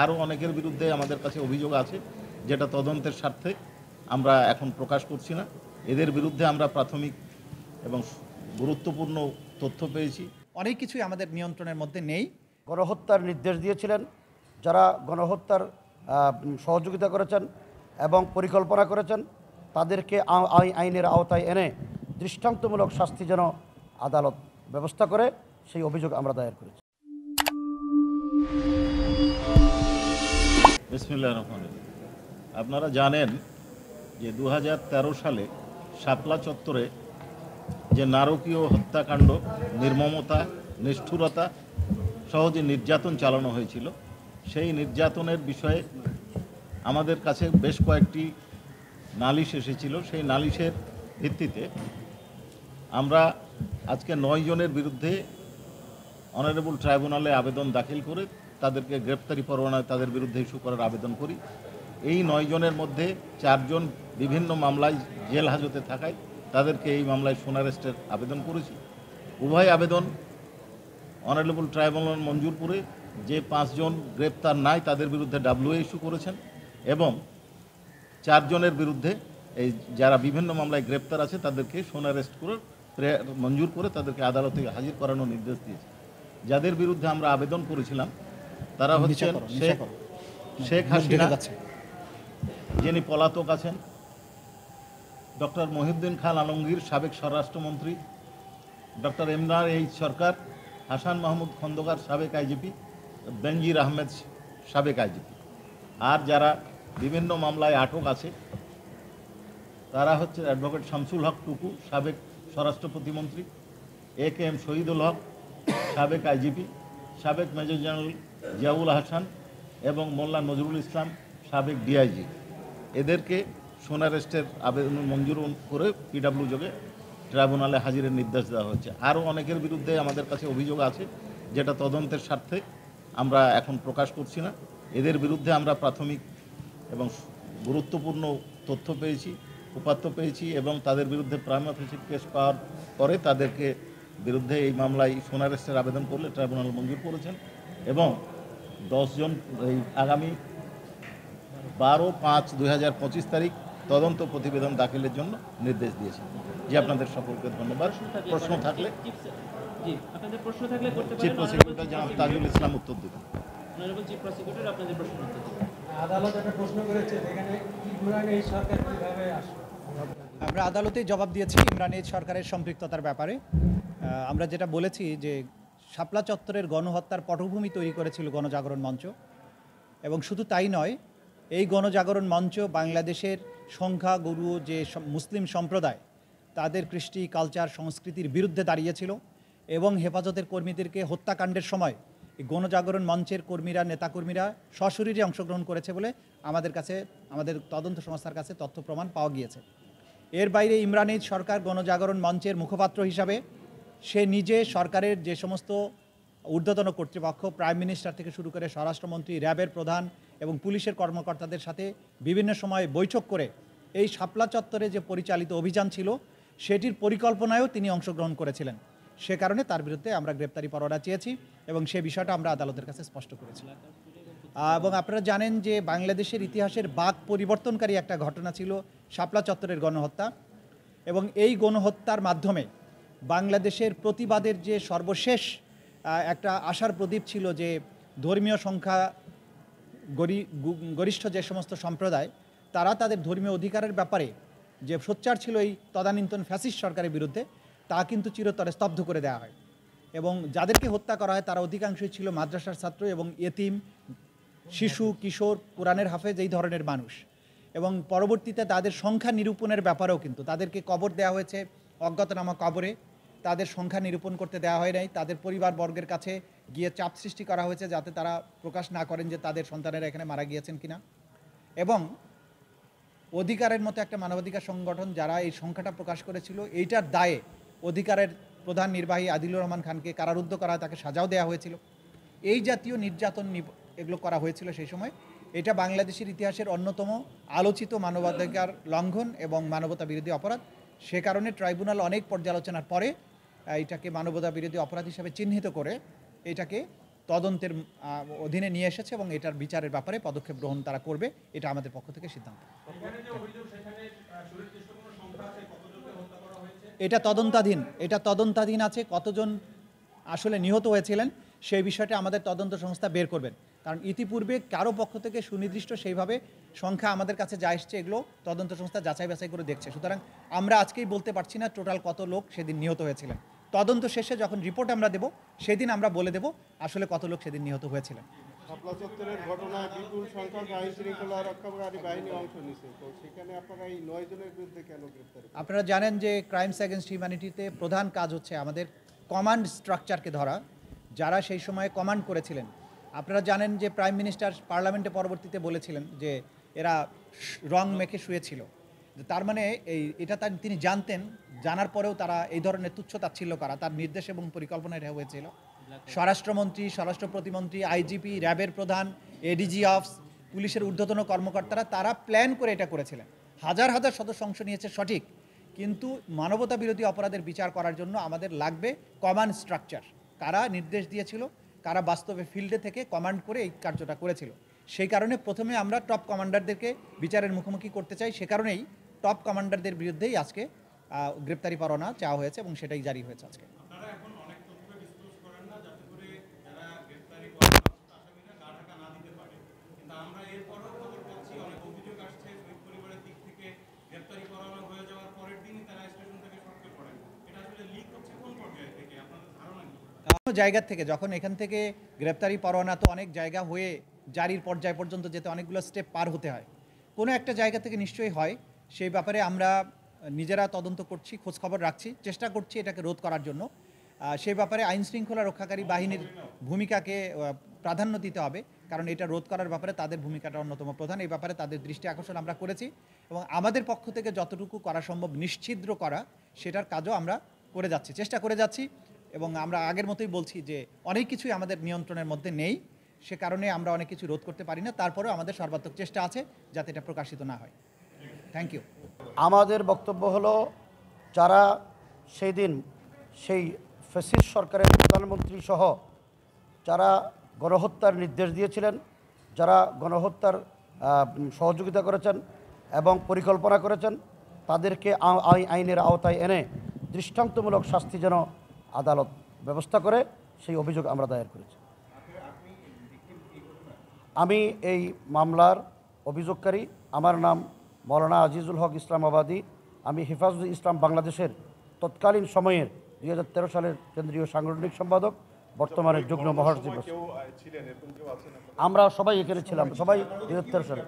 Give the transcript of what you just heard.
আরও অনেকের বিরুদ্ধে আমাদের কাছে অভিযোগ আছে, যেটা তদন্তের স্বার্থে আমরা এখন প্রকাশ করছি না। এদের বিরুদ্ধে আমরা প্রাথমিক এবং গুরুত্বপূর্ণ তথ্য পেয়েছি। অনেক কিছুই আমাদের নিয়ন্ত্রণের মধ্যে নেই। গণহত্যার নির্দেশ দিয়েছিলেন, যারা গণহত্যার সহযোগিতা করেছেন এবং পরিকল্পনা করেছেন তাদেরকে আইনের আওতায় এনে দৃষ্টান্তমূলক শাস্তি যেন আদালত ব্যবস্থা করে, সেই অভিযোগ আমরা দায়ের করেছি। বিসমিল্লাহির রহমানির রহিম। আপনারা জানেন যে 2013 সালে শাপলা চত্বরে যে নারকীয় হত্যাকাণ্ড, নির্মমতা, নিষ্ঠুরতা সহ যে নির্যাতন চালানো হয়েছিল, সেই নির্যাতনের বিষয়ে আমাদের কাছে বেশ কয়েকটি নালিশ এসেছিল। সেই নালিশের ভিত্তিতে আমরা আজকে 9 জনের বিরুদ্ধে অনারেবল ট্রাইব্যুনালে আবেদন দাখিল করে তাদেরকে গ্রেপ্তারি পরোয়ানায় তাদের বিরুদ্ধে ইস্যু করার আবেদন করি। এই 9 জনের মধ্যে 4 জন বিভিন্ন মামলায় জেল হাজতে থাকায় তাদেরকে এই মামলায় সোনারেস্টের আবেদন করেছি। উভয় আবেদন অনারেবল ট্রাইব্যুনাল মঞ্জুর করে যে 5 জন গ্রেপ্তার নাই তাদের বিরুদ্ধে ডাব্লিউএ ইস্যু করেছেন এবং 4 জনের বিরুদ্ধে এই যারা বিভিন্ন মামলায় গ্রেপ্তার আছে তাদেরকে সোনারেস্ট করে মঞ্জুর করে তাদেরকে আদালতে হাজির করানোর নির্দেশ দিয়েছে। যাদের বিরুদ্ধে আমরা আবেদন করেছিলাম তারা হচ্ছেন শেখ হাসিনা, যিনি পলাতক আছেন, ডক্টর মহিউদ্দিন খান আলমগীর, সাবেক স্বরাষ্ট্রমন্ত্রী, ডক্টর ইমরান এইচ সরকার, হাসান মাহমুদ খন্দকার, সাবেক আইজিপি, বেনজির আহমেদ, সাবেক আইজিপি। আর যারা বিভিন্ন মামলায় আটক আছে তারা হচ্ছে অ্যাডভোকেট শামসুল হক টুকু, সাবেক স্বরাষ্ট্র প্রতিমন্ত্রী, এ.কে.এম. শহীদুল হক, সাবেক আইজিপি, সাবেক মেজর জেনারেল জিয়াউল হাসান এবং মোল্লা নজরুল ইসলাম, সাবেক ডিআইজি। এদেরকে সোনারেস্টের আবেদন মঞ্জুর করে পিডব্লিউ যোগে ট্রাইব্যুনালে হাজিরের নির্দেশ দেওয়া হচ্ছে। আরও অনেকের বিরুদ্ধে আমাদের কাছে অভিযোগ আছে, যেটা তদন্তের স্বার্থে আমরা এখন প্রকাশ করছি না। এদের বিরুদ্ধে আমরা প্রাথমিক এবং গুরুত্বপূর্ণ তথ্য পেয়েছি, উপাত্ত পেয়েছি এবং তাদের বিরুদ্ধে প্রাইমা ফেসি কেস পাওয়ার পরে তাদেরকে বিরুদ্ধে এই মামলায় সোনারেস্টের আবেদন করলে ট্রাইব্যুনাল মঞ্জুর করেছেন এবং 10 জন এই আগামী 12/5/2025 তারিখ তদন্ত প্রতিবেদন দাখিলের জন্য নির্দেশ দিয়েছেন। জি, আপনাদের সকলকে ধন্যবাদ। প্রশ্ন থাকলে চিফ প্রসিকিউটর জনাব তাজুল ইসলাম উত্তর দেবেন। আদালত একটা প্রশ্ন করেছে, এখানে ইমরান এই সরকার কিভাবে আসে? আমরা আদালতে জবাব দিয়েছি ইমরান এইচ সরকারের সম্পৃক্ততার ব্যাপারে। আমরা যেটা বলেছি যে শাপলা চত্বরের গণহত্যার পটভূমি তৈরি করেছিল গণজাগরণ মঞ্চ, এবং শুধু তাই নয়, এই গণজাগরণ মঞ্চ বাংলাদেশের সংখ্যাগুরু যে মুসলিম সম্প্রদায় তাদের কৃষ্টি, কালচার, সংস্কৃতির বিরুদ্ধে দাঁড়িয়েছিল এবং হেফাজতের কর্মীদেরকে হত্যাকাণ্ডের সময় এই গণজাগরণ মঞ্চের কর্মীরা, নেতাকর্মীরা সশরীরে অংশগ্রহণ করেছে বলে আমাদের তদন্ত সংস্থার কাছে তথ্য প্রমাণ পাওয়া গিয়েছে। এর বাইরে ইমরান এইচ সরকার গণজাগরণ মঞ্চের মুখপাত্র হিসাবে সে নিজে সরকারের যে সমস্ত ঊর্ধ্বতন কর্তৃপক্ষ, প্রাইম মিনিস্টার থেকে শুরু করে স্বরাষ্ট্রমন্ত্রী, র্যাবের প্রধান এবং পুলিশের কর্মকর্তাদের সাথে বিভিন্ন সময় বৈঠক করে এই শাপলা চত্বরে যে পরিচালিত অভিযান ছিল সেটির পরিকল্পনায়ও তিনি অংশগ্রহণ করেছিলেন। সে কারণে তার বিরুদ্ধে আমরা গ্রেপ্তারি পরোয়ানা চেয়েছি এবং সে বিষয়টা আমরা আদালতের কাছে স্পষ্ট করেছি। এবং আপনারা জানেন যে বাংলাদেশের ইতিহাসের বাঁক পরিবর্তনকারী একটা ঘটনা ছিল শাপলা চত্বরের গণহত্যা, এবং এই গণহত্যার মাধ্যমে বাংলাদেশের প্রতিবাদের যে সর্বশেষ একটা আশার প্রদীপ ছিল, যে ধর্মীয় সংখ্যা গরিষ্ঠ যে সমস্ত সম্প্রদায় তারা তাদের ধর্মীয় অধিকারের ব্যাপারে যে সোচ্চার ছিল এই তদানীন্তন ফ্যাসিস্ট সরকারের বিরুদ্ধে, তা কিন্তু চিরতরে স্তব্ধ করে দেওয়া হয়। এবং যাদেরকে হত্যা করা হয় তারা অধিকাংশই ছিল মাদ্রাসার ছাত্র এবং এতিম, শিশু, কিশোর, কোরআনের হাফেজ, এই ধরনের মানুষ। এবং পরবর্তীতে তাদের সংখ্যা নিরূপণের ব্যাপারেও কিন্তু তাদেরকে কবর দেওয়া হয়েছে অজ্ঞাতনামা কবরে, তাদের সংখ্যা নিরূপণ করতে দেওয়া হয় নাই। তাদের পরিবারবর্গের কাছে গিয়ে চাপ সৃষ্টি করা হয়েছে যাতে তারা প্রকাশ না করেন যে তাদের সন্তানেরা এখানে মারা গিয়েছেন কিনা। এবং অধিকারের মতো একটা মানবাধিকার সংগঠন যারা এই সংখ্যাটা প্রকাশ করেছিল, এইটার দায়ে অধিকারের প্রধান নির্বাহী আদিলুর রহমান খানকে কারারুদ্ধ করা হয়, তাকে সাজাও দেওয়া হয়েছিল। এই জাতীয় নির্যাতন এগুলো করা হয়েছিল সেই সময়। এটা বাংলাদেশের ইতিহাসের অন্যতম আলোচিত মানবাধিকার লঙ্ঘন এবং মানবতা বিরোধী অপরাধ। সে কারণে ট্রাইব্যুনাল অনেক পর্যালোচনার পরে এটাকে মানবতা বিরোধী অপরাধ হিসাবে চিহ্নিত করে এটাকে তদন্তের অধীনে নিয়ে এসেছে এবং এটার বিচারের ব্যাপারে পদক্ষেপ গ্রহণ তারা করবে, এটা আমাদের পক্ষ থেকে সিদ্ধান্ত। এটা তদন্তাধীন আছে। কতজন আসলে নিহত হয়েছিলেন সেই বিষয়টা আমাদের তদন্ত সংস্থা বের করবেন, কারণ ইতিপূর্বে কারো পক্ষ থেকে সুনির্দিষ্ট সেইভাবে সংখ্যা আমাদের কাছে যা এসছে এগুলো তদন্ত সংস্থা যাচাই বাছাই করে দেখছে। সুতরাং আমরা আজকেই বলতে পারছি না টোটাল কত লোক সেদিন নিহত হয়েছিলেন। তদন্ত শেষে যখন রিপোর্ট আমরা দেব সেদিন আমরা বলে দেব আসলে কত লোক সেদিন নিহত হয়েছিলেন। শাপলা চত্বরের ঘটনায় বিপুল সংখ্যক আইন শৃঙ্খলা রক্ষাকারী বাহিনী অংশ নিছে, তো সেখানে আপনারা এই 9 জনের বিরুদ্ধে কেন গ্রেপ্তার? আপনারা জানেন যে ক্রাইমস অ্যাগেনস্ট হিউম্যানিটিতে প্রধান কাজ হচ্ছে আমাদের কমান্ড স্ট্রাকচারকে ধরা, যারা সেই সময়ে কমান্ড করেছিলেন। আপনারা জানেন যে প্রাইম মিনিস্টার পার্লামেন্টে পরবর্তীতে বলেছিলেন যে এরা রং মেখে শুয়েছিল। তার মানে এটা তিনি জানতেন, জানার পরেও তারা এই ধরনের তুচ্ছ-তাচ্ছিল্য করা, তার নির্দেশ এবং পরিকল্পনা এটা হয়েছিল। স্বরাষ্ট্রমন্ত্রী, স্বরাষ্ট্র প্রতিমন্ত্রী, আইজিপি, র্যাবের প্রধান, এডিজি অফিস, পুলিশের ঊর্ধ্বতন কর্মকর্তারা তারা প্ল্যান করে এটা করেছিলেন। হাজার হাজার সদস্য অংশ নিয়েছে সঠিক, কিন্তু মানবতা বিরোধী অপরাধের বিচার করার জন্য আমাদের লাগবে কমান্ড স্ট্রাকচার। কারা নির্দেশ দিয়েছিল, কারা বাস্তবে ফিল্ডে থেকে কমান্ড করে এই কার্যটা করেছিল। সেই কারণে প্রথমে আমরা টপ কমান্ডারদেরকে বিচারের মুখোমুখি করতে চাই। সে কারণেই টপ কমান্ডারদের বিরুদ্ধেই আজকে গ্রেপ্তারি পরোয়ানা চাওয়া হয়েছে এবং সেটাই জারি হয়েছে আজকে। জায়গা থেকে যখন এখান থেকে গ্রেপ্তারি পরোয়ানা তো অনেক জায়গা হয়ে জারির পর্যায় পর্যন্ত যেতে অনেকগুলো স্টেপ পার হতে হয়, কোনো একটা জায়গা থেকে নিশ্চয়ই হয়। সেই ব্যাপারে আমরা নিজেরা তদন্ত করছি, খোঁজখবর রাখছি, চেষ্টা করছি এটাকে রোধ করার জন্য। সেই ব্যাপারে আইন শৃঙ্খলা রক্ষাকারী বাহিনীর ভূমিকাকে প্রাধান্য দিতে হবে, কারণ এটা রোধ করার ব্যাপারে তাদের ভূমিকাটা অন্যতম প্রধান। এই ব্যাপারে তাদের দৃষ্টি আকর্ষণ আমরা করেছি এবং আমাদের পক্ষ থেকে যতটুকু করা সম্ভব নিশ্ছিদ্র করা সেটার কাজও আমরা করে যাচ্ছি, চেষ্টা করে যাচ্ছি। এবং আমরা আগের মতোই বলছি যে অনেক কিছুই আমাদের নিয়ন্ত্রণের মধ্যে নেই, সে কারণে আমরা অনেক কিছু রোধ করতে পারি না। তারপরেও আমাদের সর্বাত্মক চেষ্টা আছে যাতে এটা প্রকাশিত না হয়। Thank you. আমাদের বক্তব্য হলো, যারা সেই দিন সেই ফ্যাসিস্ট সরকারের প্রধানমন্ত্রী সহ যারা গণহত্যার নির্দেশ দিয়েছিলেন, যারা গণহত্যার সহযোগিতা করেছেন এবং পরিকল্পনা করেছেন, তাদেরকে আইনের আওতায় এনে দৃষ্টান্তমূলক শাস্তি যেন আদালত ব্যবস্থা করে, সেই অভিযোগ আমরা দায়ের করেছি। আমি এই মামলার অভিযোগকারী, আমার নাম মৌলানা আজিজুল হক ইসলামাবাদী। আমি হেফাজতুল ইসলাম বাংলাদেশের তৎকালীন সময়ের 2013 সালের কেন্দ্রীয় সাংগঠনিক সম্পাদক, বর্তমানে যুগ্ম মহাসচিব। আমরা সবাই এখানে ছিলাম, সবাই 2013 সালে।